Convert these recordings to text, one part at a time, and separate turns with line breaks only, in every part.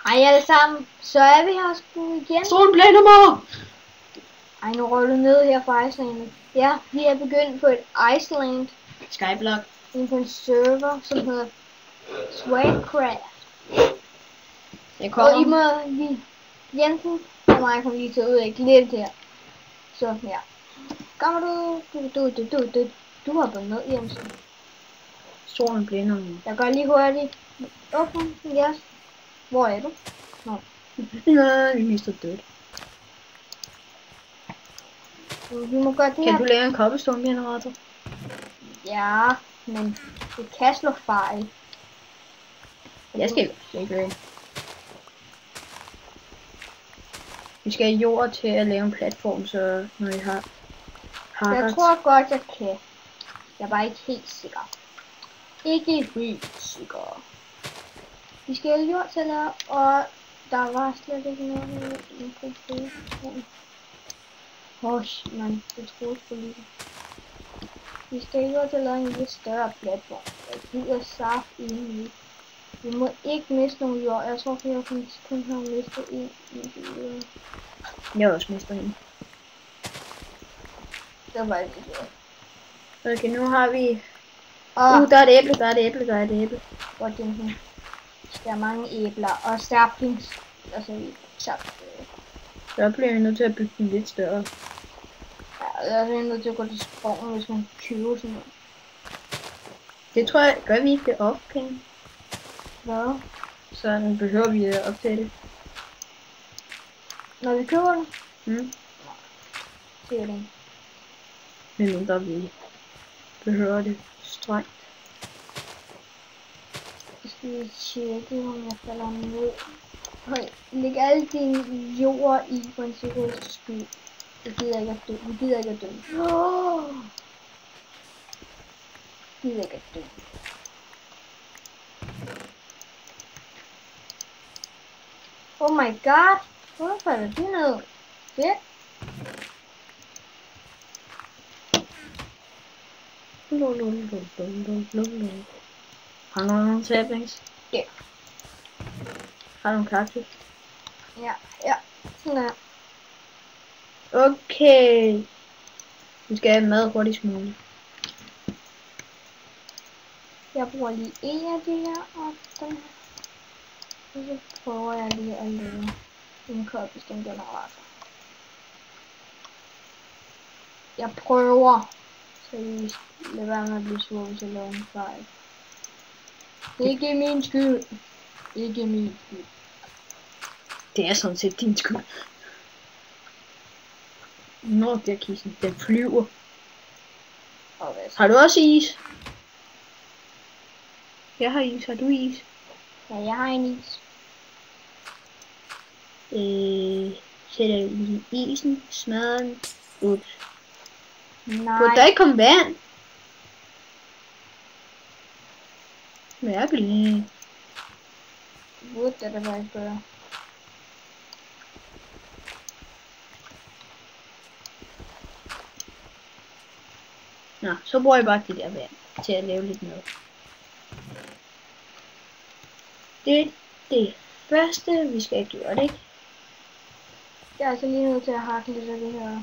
Hej alle sammen, så er vi her sgu igen.
Solen blænder mig!
Ej, nu rører du ned her fra Iceland. Ja, vi er begyndt på et Iceland.
Skyblock.
Inde på en server, som hedder Swagcraft.
Jeg kommer.
Og I må lige... Jensen og mig kommer lige til at udlægge lidt her. Så ja. Kommer du? Du har bundet ned, Jensen.
Solen blænder mig.
Jeg gør lige hurtigt. Åbne, yes. Hvor er du? Nå.
Nej, vi mister dødt.
Vi må gøre det
Kan
her.
du lave en cobblestone generator?
Ja, men det kan slå fejl.
Jeg skal ikke gøre. Vi skal have jord til at lave en platform, så når I har
Jeg tror godt, jeg kan. Jeg er bare ikke helt sikker. Ikke helt sikker. Vi skal have jord til at, og der var slet ikke noget med man, det troede sgu lige. Vi skal have jord til at lave en lidt større platform. Jeg gider saft inde i. Vi må ikke miste nogen jord. Jeg tror, at jeg kun har mistet en i.
Jeg har også mistet en.
Det var ikke det.
Okay, nu har vi...
Der
er et æble, der er et æble.
Godt, Jensen. Der er mange æbler og saplings. Og så
Så bliver vi nødt til at bygge den lidt større.
Ja, jeg er nødt til at gå til sprungen, hvis man køber sådan noget.
Det tror jeg, gør vi ikke det off-penge.
Hvad?
Så behøver vi at optage det.
Når vi køber det? Siger det.
Medmindre vi behøver det strengt.
Så skal vi tjekke, om jeg falder ned. Høj, læg alle dine jord i på en sikkerheds skyld. Jeg gider ikke at dø. Vi gider ikke at dø. Gider ikke at dø. Oh my god. Hvor falder du ned? Fedt.
Har du nogle saplings?
Ja.
Har du nogle kaktus?
Ja. Sådan der.
Okay. Vi skal have mad hurtigst muligt.
Jeg bruger lige en af de her, og den her. Og så prøver jeg lige at lave en cobblestone generator. Jeg prøver. Seriøst. Lad være med at blive sur, hvis jeg laver en fejl. Ikke min skyld. Ikke min skyld.
Det er sådan set din skyld. Nå, der kissen. Den flyver. Har du også is? Jeg har is. Har du is?
Ja, jeg har en is.
Sætter lige isen, smadrer den. Ups.
Nej.
Burde der ikke komme vand? Mærkeligt.
Burde det da faktisk gøre.
Nå, så bruger jeg bare det der vand til at lave lidt mad. Det første, vi skal gøre det, ikke?
Jeg er altså lige nødt til at hakke lidt af det her.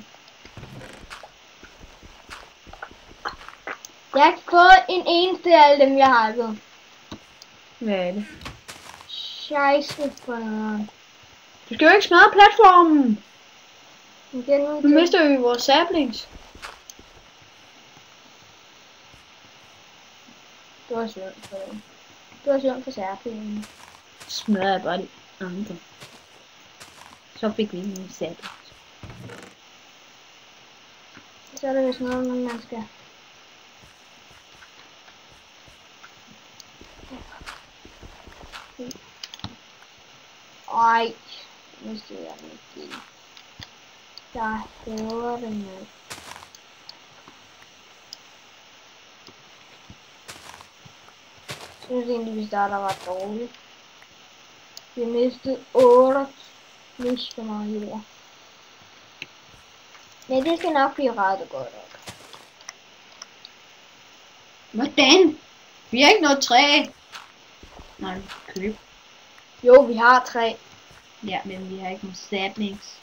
Jeg har ikke fået en eneste af alle dem, jeg har hakket.
Hvad er det?
Scheisse for noget.
Du skal jo ikke smadre platformen! Nu
Nu
mister vi vores saplings.
Det var synd for det. Det var synd for særpingen.
Smadrer jeg bare de andre. Så fik vi en saplings.
Så er det vist noget, man skal... Ej, nu skal jeg ikke. Jeg hader det med. Jeg synes egentlig, vi starter ret dårligt. Vi har mistet 8 for meget jord. Men det skal nok blive ret godt op.
Hvordan? Vi har ikke noget træ. Nej, køb.
Jo, vi har 3.
Ja, men vi har ikke nogen saplings.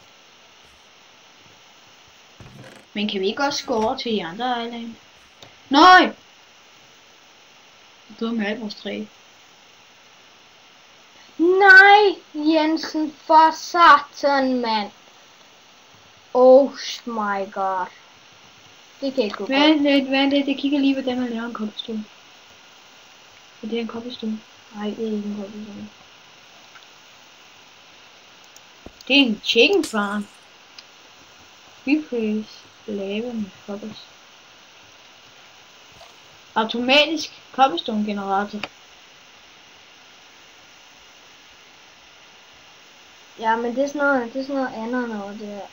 Men kan vi ikke også gå over til de andre island? Nej! Det er med alt vores træ.
Nej, Jensen, for satan, mand. Oh my god. Det kan ikke gå godt.
Vent lidt, jeg kigger lige, hvordan man laver en kobbelstone. Er det en kobbelstone?
Nej, det er ikke en kobbelstone.
Det er en chicken farm. Replace lava med kobbels. Automatisk cobblestone generator.
Ja, men det er sådan noget andet noget, det her.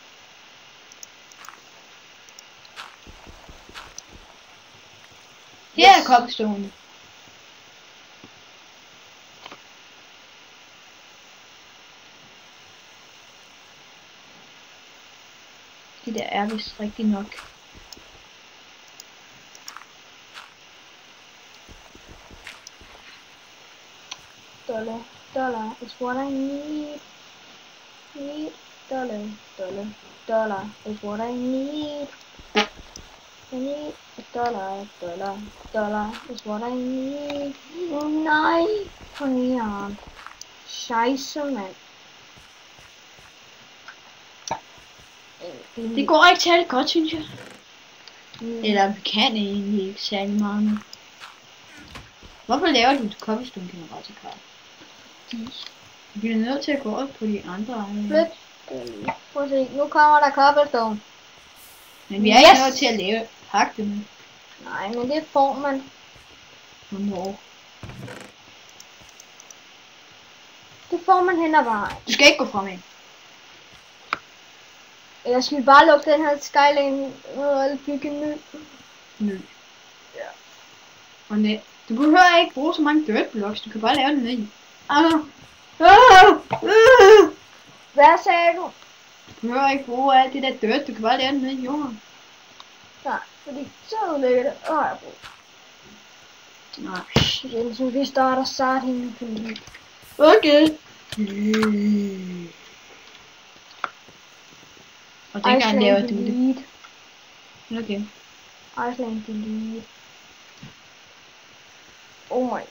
Her er cobblestone. Det der er vist rigtig nok.
Dollar is what I need. Dollar is what I need. I need a dollar is what I need. Nej, for næren. Scheisse, mand.
Det går ikke særlig godt, synes jeg. Eller vi kan egentlig ikke særlig meget nu. Hvorfor laver du et cobblestone generator, Karl? Vi bliver nødt til at gå op på de andre.
Flyt. Prøv at se, nu kommer der cobblestone.
Men vi er ikke nødt til at lave pakke med.
Nej, men det får man.
Hvornår?
Det får man hen ad vejen.
Du skal ikke gå fremad.
Eller skal vi bare lukke den her skyline og bygge en ny?
Ny.
Ja.
Og net. Du behøver ikke bruge så mange dirt blocks, du kan bare lave den ned i.
Hvad sagde du?
Du behøver ikke bruge alt det der dirt, du kan bare lave den ned i jorden.
Nej, fordi så ødelægger det. Jeg brug.
Nej.
Jensen, vi starter starting på nyt.
Okay. Og dengang laver du det. Okay.
Iceland delete. Oh my god.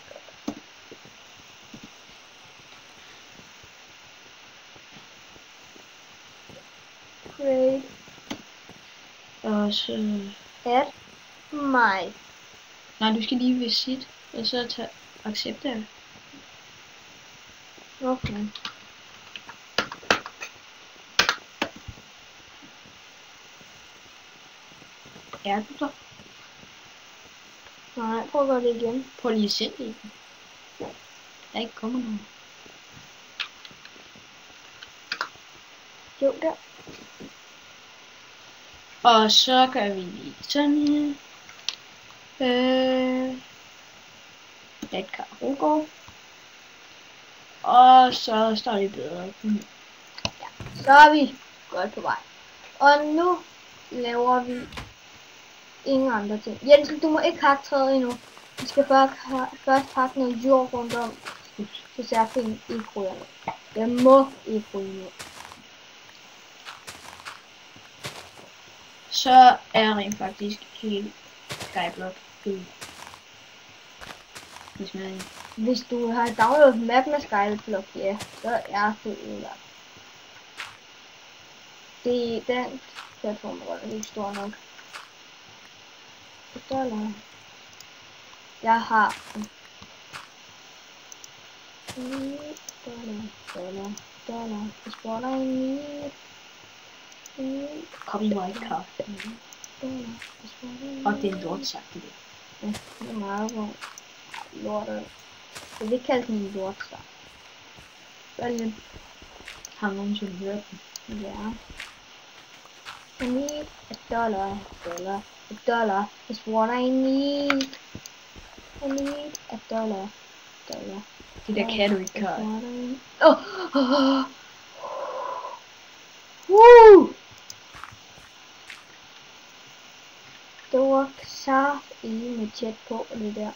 Great.
Og så...
Add my.
Nej, du skal lige visit, og så tage acceptere.
Okay.
Er du der?
Nej, prøv at gøre det igen.
Prøv lige at sætte det. Der er ikke kommet nogen.
Jo, der.
Og så gør vi lige sådan her. Et karaoke. Og så står det bedre.
Ja, så er vi godt på vej. Og nu laver vi ingen andre ting. Jensen, du må ikke hakke træet endnu. Vi skal først hakke noget jord rundt om. Så særligt ikke ryger ned. Jeg må ikke ryge ned.
Så er rent faktisk helt skyblock ud.
Hvis du har downloadet map med skyblock, ja, så er det ødelagt. Det er den platform, hvor den ikke stor nok. $1. Jeg har $. It's what I need.
Copyright card. Og det er lort sagt det.
Ja, det er meget godt. Lortet. Jeg vil ikke kalde den en lort sagt. Vel,
har nogen som hørt den?
Ja. I need $1 is what I need. I need $1.
Det der kan du ikke, Karl.
Woo! Det var saft i med tæt på det der.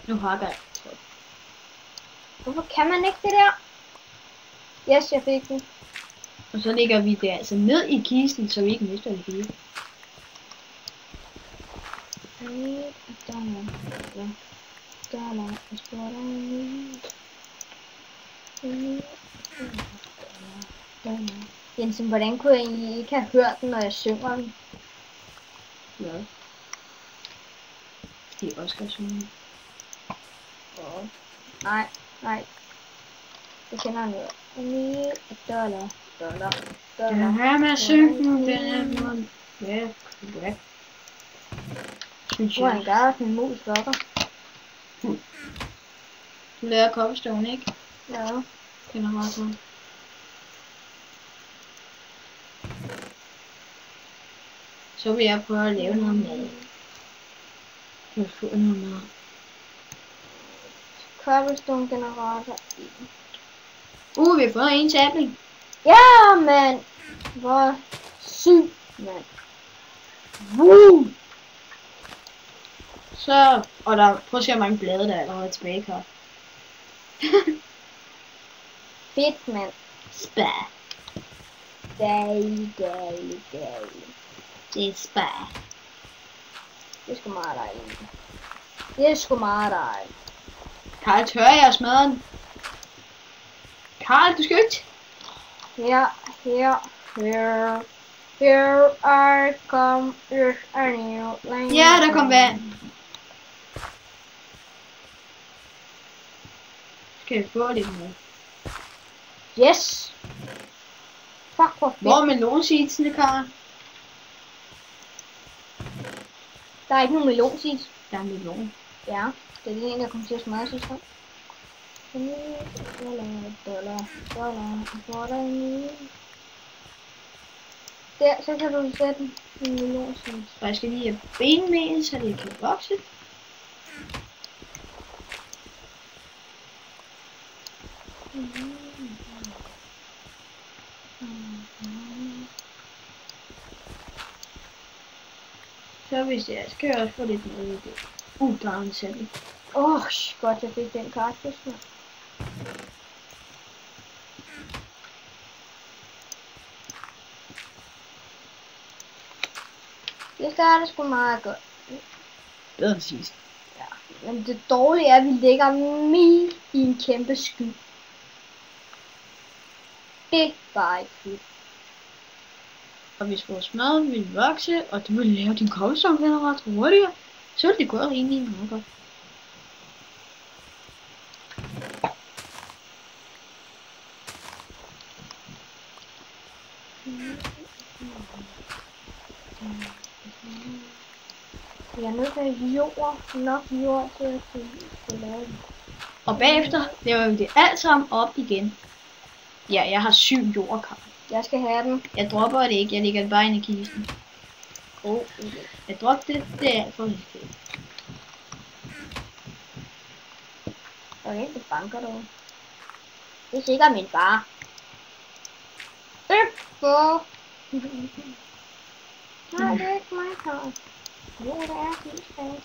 Nu hakker jeg.
Hvorfor kan man ikke det der? Yes, jeg fik den.
Og så lægger vi det altså ned i kisten, så vi ikke mister det hele.
Jensen, hvordan kunne jeg egentlig ikke have hørt den, når jeg synger den?
Ja. Det er også godt synge.
Nej. Det kender jeg noget. Dollar.
Det her med at synge nu, den er noget. Ja. Synes
Hvor
jeg.
han gør, at min mus lukker.
Du lærer cobblestone, ikke?
Ja.
Generator. Så vil jeg prøve at lave noget mad. Jeg vil få noget mad.
Cobblestone generator.
Vi har fået en sapling.
Ja, mand. Hvor sygt, mand.
Så, og der, prøv at se, hvor mange blade der er allerede tilbage her.
Fedt, mand.
Spa.
Dejligt.
Det er spa.
Det er sgu meget dejligt. Det er sgu meget dejligt.
Karl, tør jeg smadre den? Karl, du skal ikke.
Here I come with a new land.
Ja, der kom vand. Skal jeg få lidt med?
Yes. Fuck, hvor fedt.
Hvor er melonseedsene, Karl?
Der er ikke nogen melonseeds.
Der er melon.
Ja, det er lige en, der kommer til at smadre sidste gang. Der, så kan du sætte en melonseeds.
Og jeg skal lige have ben med, så det kan vokse. Så hvis jeg skal jeg også få lidt med i det. Der er en sætning.
Godt jeg fik den kaktus med. Det starter sgu meget godt.
Bedre end sidst.
Ja, men det dårlige er, at vi ligger midt i en kæmpe sky. Det var ikke fedt.
Og hvis vores mad vil vokse, og du vil lave din cobblestone-generator hurtigere, så vil det gå rimelig meget godt.
Jeg er nødt til at have jord, nok jord til at kunne lave det.
Og bagefter laver vi det alt sammen op igen. Ja, jeg har 7 jordkar.
Jeg skal have den.
Jeg dropper det ikke, jeg lægger det bare ind i kisten. Jeg dropper det, det er alt for risikabelt.
Okay, det banker du. Det er sikkert min far. Øpper! Nej, det er ikke mig, Karl. Jo, det er helt fast.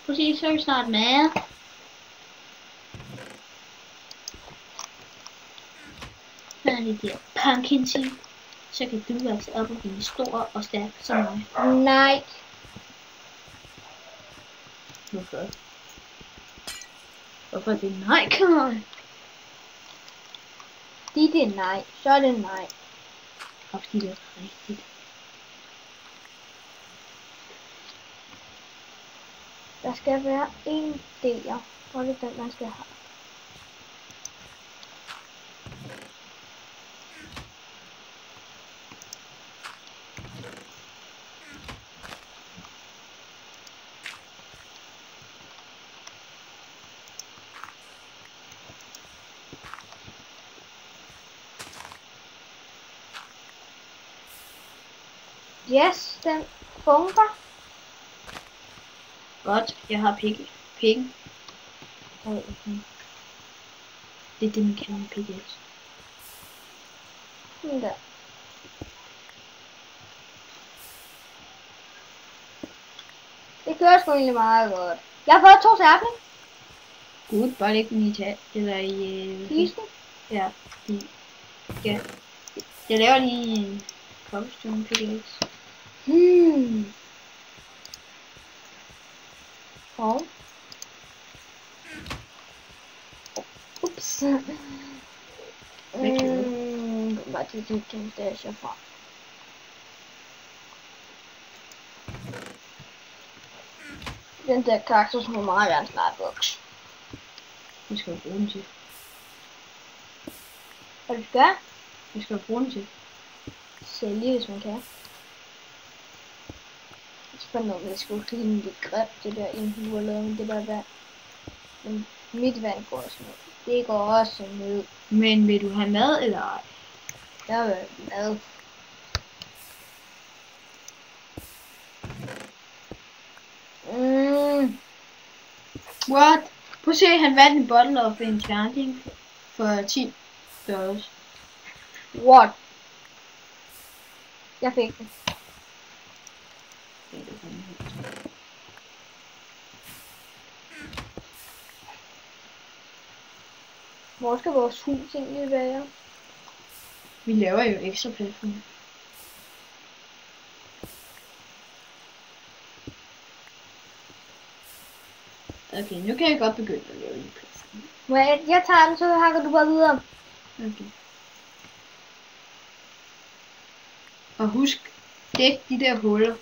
Præcis, så er vi snart med. Her er de der pumpkins i. Så kan du vokse op og blive stor og stærk som mig.
Nej.
Hvorfor? Hvorfor er det nej, Karl?
Det er nej, så er det nej.
Og fordi det er rigtigt.
Der skal være en der. Hvor er det den, man skal have? Yes, den fungerer.
Godt, jeg har pigge. Det er det, man kalder en pickaxe.
Sådan der. Det kører sgu egentlig meget godt. Jeg har fået 2 sapling.
burde bare lægge den i tag, eller i...
Kisten?
Ja, ja. Jeg laver lige en cobblestone pickaxe.
Og. Ups. Bare det kan dashe fra. Den der kaktus må meget gerne snart vokse.
Vi skal jo bruge den til.
Hvad du skal?
Vi skal jo bruge den til.
Sælge, hvis man kan. Jeg tror nok, det skulle klippe lidt grimt, det der indhul med det der vand. Men mit vand går også ned. Det går også ned.
Men vil du have mad eller ej?
Jeg vil have mad.
What? Prøv at se, han vandt en bottle of enchanting for 10 dollars.
What? Jeg fik den. Hvor skal vores hus egentlig være?
Vi laver jo ekstra platform. Okay, nu kan jeg godt begynde at lave en platform.
Jeg tager den, så hakker du bare videre.
Okay. Og husk, dæk de der huller.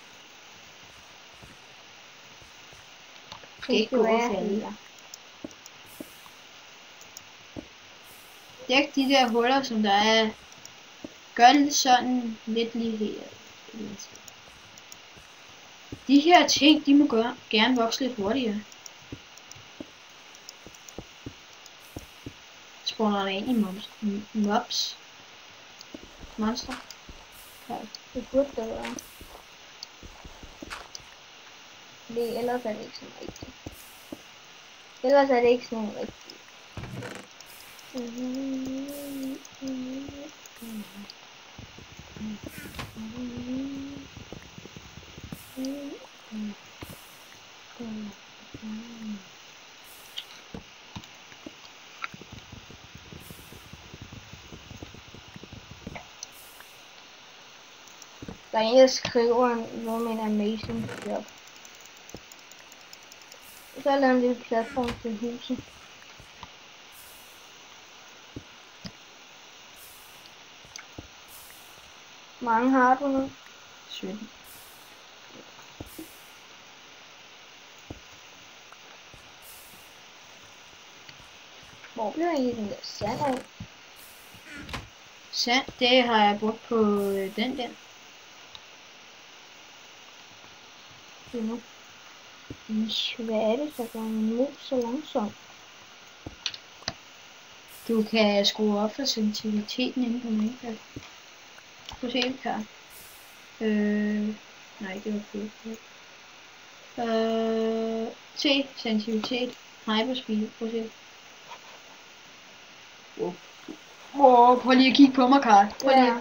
Skal ikke gå og falde. Dæk de der huller, som der er. Gør det sådan lidt lige her. De her ting, de må gerne vokse lidt hurtigere. Spawner der ind i mobs. Monster.
Det burde det være. Ellers er det ikke sådan rigtigt. Ellers er det ikke sådan rigtigt. Der er en, der skriver noget med en amazing job. Så har jeg lavet en lille platform til huset. Mange har du nu?
17.
Hvor bliver egentlig den der sand af?
Sand, det har jeg brugt på den der.
Hvad er det, så gør en mus så langsomt?
Du kan skrue op for sensitiviteten inde på Minecraft. Prøv at se det her. Nej, det var fedt. Se, sensitivitet, hyperspeed, prøv at se. Wow, prøv lige at kigge på mig, Karl. Prøv lige.
Ja.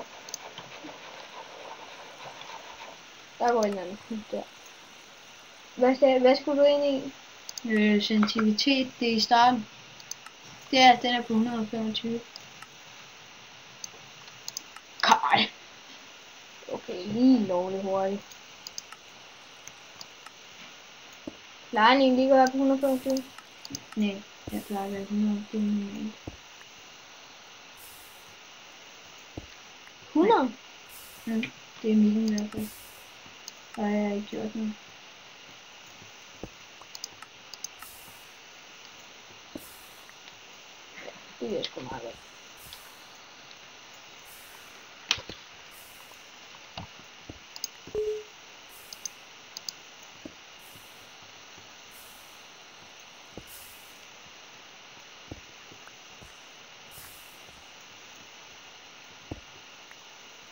Der går en anden der. Hvad skulle du ind i?
Sensitivitet, det er i starten. Den er på 125. Karl.
Okay, lige lovligt hurtigt. Plejer den egentlig ikke at være på 125?
Nej, jeg plejer at være 100.
100?
Det er min i hvert fald. Og jeg har ikke gjort noget.
Det er sgu meget godt.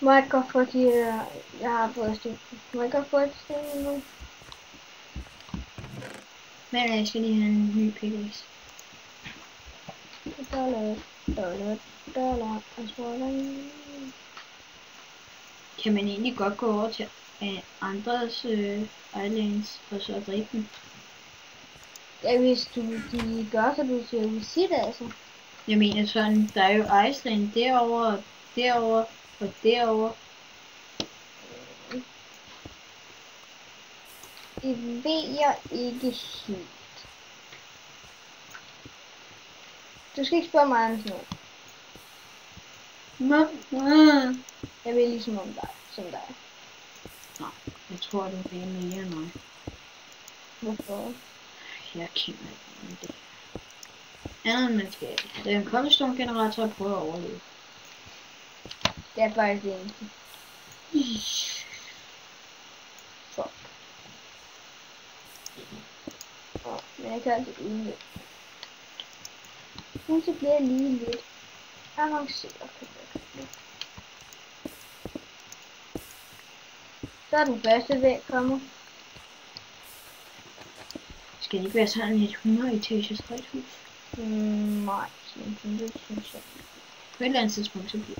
Må jeg godt få de der, jeg har fået styr. Må jeg godt få et styr nu?
Men jeg skal lige have en ny pickaxe. Kan man egentlig godt gå over til andres islands og så dræbe dem?
Ja, hvis de gør, så du siger visit, altså.
Jeg mener sådan, der er jo Iceland derovre, og derovre, og derovre.
Det ved jeg ikke helt. Du skal ikke spørge mig om sådan noget. Jeg ved ligesom om dig, som dig.
Nej, jeg tror, du ved mere end mig.
Hvorfor?
Jeg kender ikke det. Andet menneske. Det er en cobblestone generator, der prøver at overleve.
Det er faktisk det eneste. Fuck. Men jeg kan altid uden det. Nu så bliver jeg lige lidt avanceret. Så er den første væg kommet.
Skal det ikke være sådan et 100 etages højt hus?
Nej, det synes jeg.
På et eller andet tidspunkt, så bliver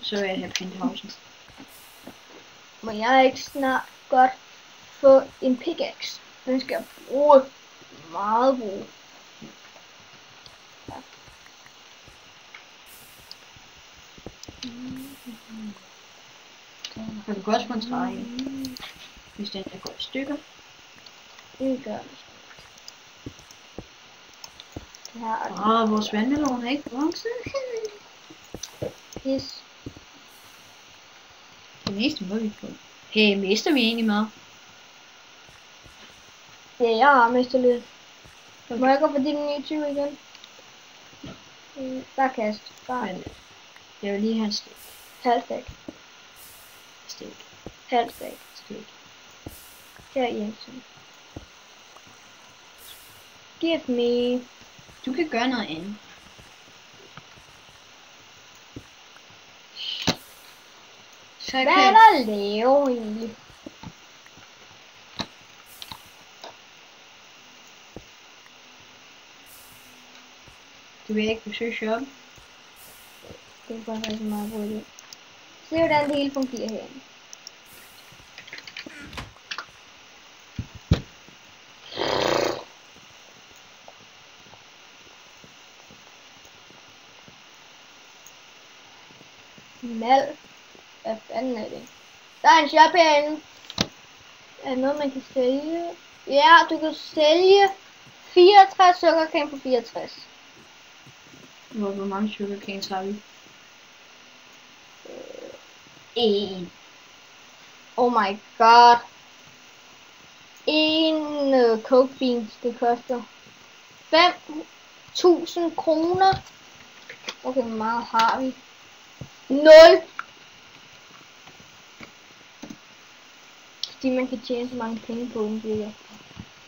så vil jeg have penthousen.
Men jeg ikke snart godt få en pickaxe. Den skal jeg bruge meget bruge. Ja.
Kan du godt få en træ i, hvis den er gået i stykker?
Det gør det.
Vores vandmelon er ikke vokset.
Yes.
Det meste må vi få. Hey, mister vi egentlig meget?
Ja, jeg har mistet lidt. Må jeg gå for din 29 igen? Bare kast. Bare.
Jeg vil lige have en stik.
Halv stik.
Stik.
Halv stik.
Stik.
Her Jensen. Give me.
Du kan gøre noget andet. Så
hvad er der at lave egentlig?
Du vil ikke besøge shoppen?
Det er godt rigtig meget god idé. Se hvordan det hele fungerer herinde. Mal. Hvad fanden er det? Der er en shop herinde. Er det noget man kan sælge? Ja, du kan sælge 64 sukkercane på 64.
Hvor mange sugarcanes har vi?
En. Oh my god. En coke beans, det koster 5.000 kroner. Okay, hvor meget har vi? 0. Fordi man kan tjene så mange penge på den, det er.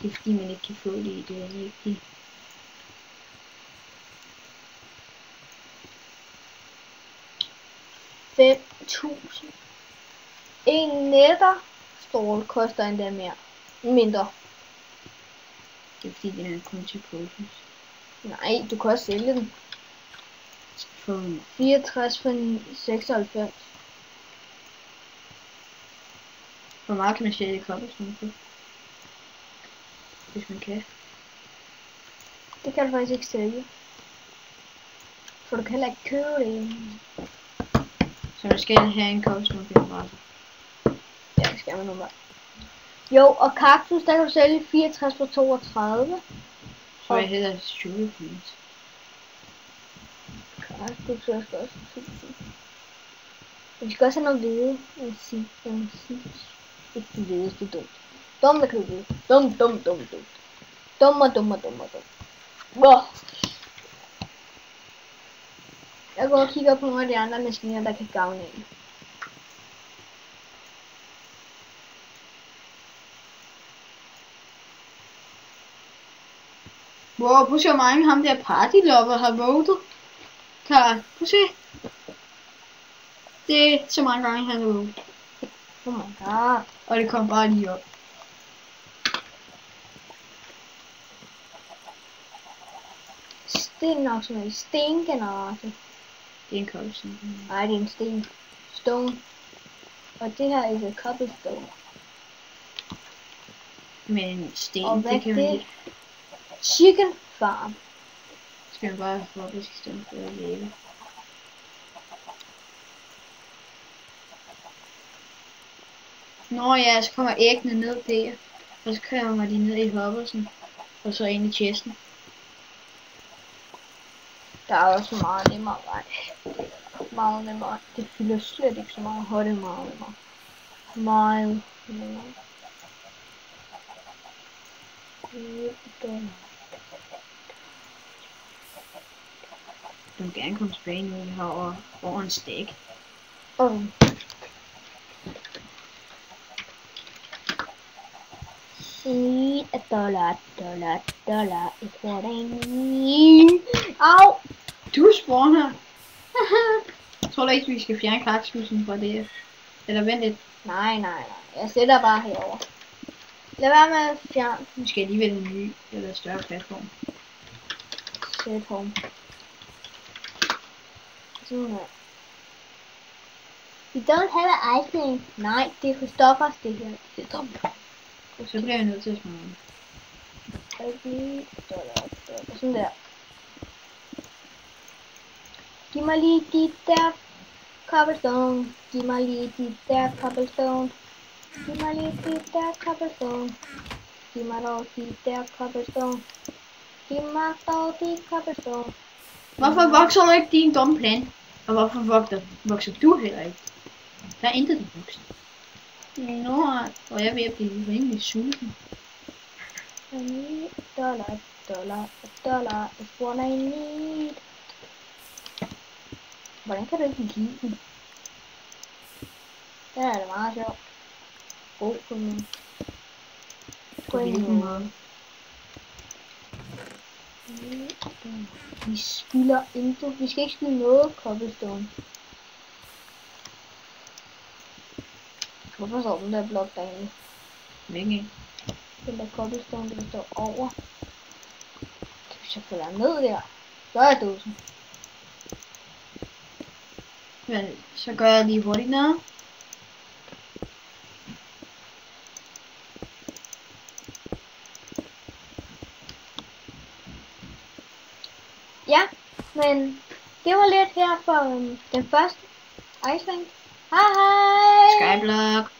Det er fordi man ikke kan få det i det rigtige.
$5.000. En netter stål koster endda mere. Mindre.
Det er fordi den er kun til påhus.
Nej, du kan også sælge den.
For
64 for 96.
hvor meget kan man sælge cobblestone på? Hvis man kan.
Det kan du faktisk ikke sælge. For du kan heller ikke købe det.
Så man skal have en cobblestone generator.
Ja, det skal man nu bare. Jo, og kaktus, der kan du sælge 64 for 32.
Så jeg hellere sugarcanes.
Kaktus er også 1000. Men vi skal også have noget hvide. Ikke det hvide, det er dumt. Dumt at købe hvide. Dumt. Dum. Jeg går og kigger på nogle af de andre maskiner, der kan gavne en.
Wow, prøv at se hvor mange ham der partylopper har votet. Karl, prøv at se. Det er så mange gange han har votet.
Oh my god.
Og det kom bare lige op.
Det er nok sådan en stengenerator.
Det er en cobblestone.
Nej, det er en sten. Stone. Og det her er et cobblestone.
med en sten.
Og hvad
det kan man
det?
ikke.
Chicken farm.
Skal man bare få op i stedet for at leve. Nå ja, så kommer æggene ned der. Og så kommer de ned i hoppersen. Og så ind i chesten.
Der er også meget nemmere vej. Meget nemmere. Det fylder slet ikke så meget. Hold det meget nemmere. Meget nemmere.
Du vil gerne komme tilbage nu, jeg har over en stik.
Need a dollar is what I need. Au!
Du spawner! Jeg tror da ikke, vi skal fjerne kaktusken fra det. Eller vent lidt.
Nej. Jeg sætter bare herover. Lad være med at fjerne.
Vi skal alligevel en ny eller større platform.
Sæt home. Sådan her. We don't have an ice cream. Nej, det er Christoffers det her. Det er dumt.
Så bliver jeg nødt til at smage.
Sådan der. Giv mig lige de der cobblestone. Giv mig lige de der cobblestone. Giv mig lige de der cobblestone. Giv mig dog de der cobblestone. Giv mig dog de cobblestone.
Hvorfor vokser du ikke din dumme plan? Og hvorfor vokser du heller ikke? Der er intet der vokser. Nå, og jeg er ved at blive rimelig sulten.
Dollar is what I need. Hvordan kan du ikke lide den? Der er det meget sjovt. God på min. På en måde. Vi skylder intet. Vi skal ikke skylde noget cobblestone. Hvorfor står den der blok derinde?
Længe.
Den der cobblestone, der står over. Hvis jeg følger ned der, så er jeg døden.
Men så gør jeg lige hurtigt noget.
Ja, men det var lidt her for den første Iceland. Hej hej!
Skyblock.